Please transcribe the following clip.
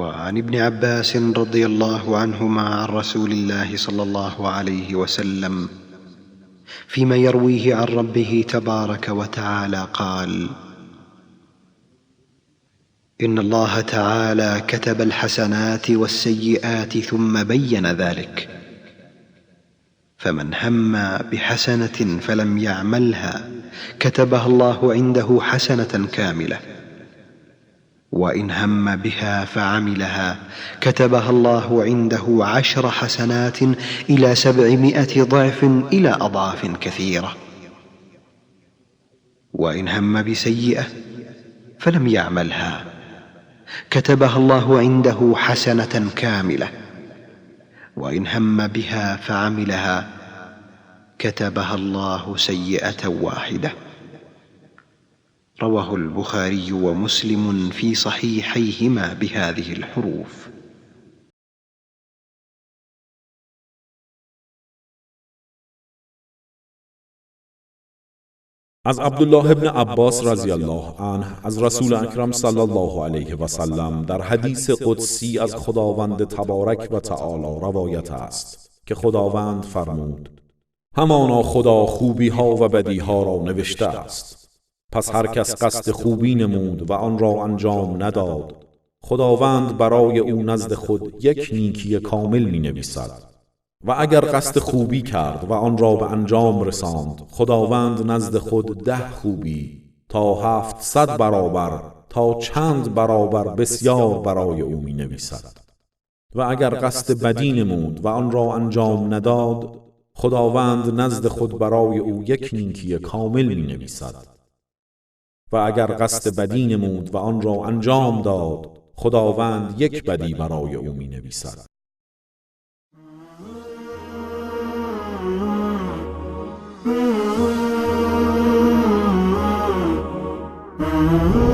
وعن ابن عباس رضي الله عنهما عن رسول الله صلى الله عليه وسلم فيما يرويه عن ربه تبارك وتعالى قال: إن الله تعالى كتب الحسنات والسيئات ثم بين ذلك، فمن هم بحسنة فلم يعملها كتبها الله عنده حسنة كاملة، وإن هم بها فعملها كتبها الله عنده 10 حسنات إلى 700 ضعف إلى أضعاف كثيرة. وإن هم بسيئة فلم يعملها كتبها الله عنده حسنة كاملة، وإن هم بها فعملها كتبها الله سيئة واحدة. رواه البخاري ومسلم في صحيحيهما بهذه الحروف. از عبدالله ابن عباس رضی الله عنه از رسول اکرم صلی الله علیه و سلم در حدیث قدسی از خداوند تبارک و تعالی روایت است که خداوند فرمود: همانا خدا خوبی ها و بدی ها را نوشته است، پس هر کس قصد خوبی نمود و آن را انجام نداد، خداوند برای او نزد خود یک نیکی کامل می نویسد، و اگر قصد خوبی کرد و آن را به انجام رساند، خداوند نزد خود 10 خوبی تا 700 برابر تا چند برابر بسیار برای او می نویسد. و اگر قصد بدی نمود و آن را انجام نداد، خداوند نزد خود برای او یک نیکی کامل می نویسد. و اگر قصد بدی نمود و آن را انجام داد، خداوند یک بدی برای او می نویسد. Mm-hmm.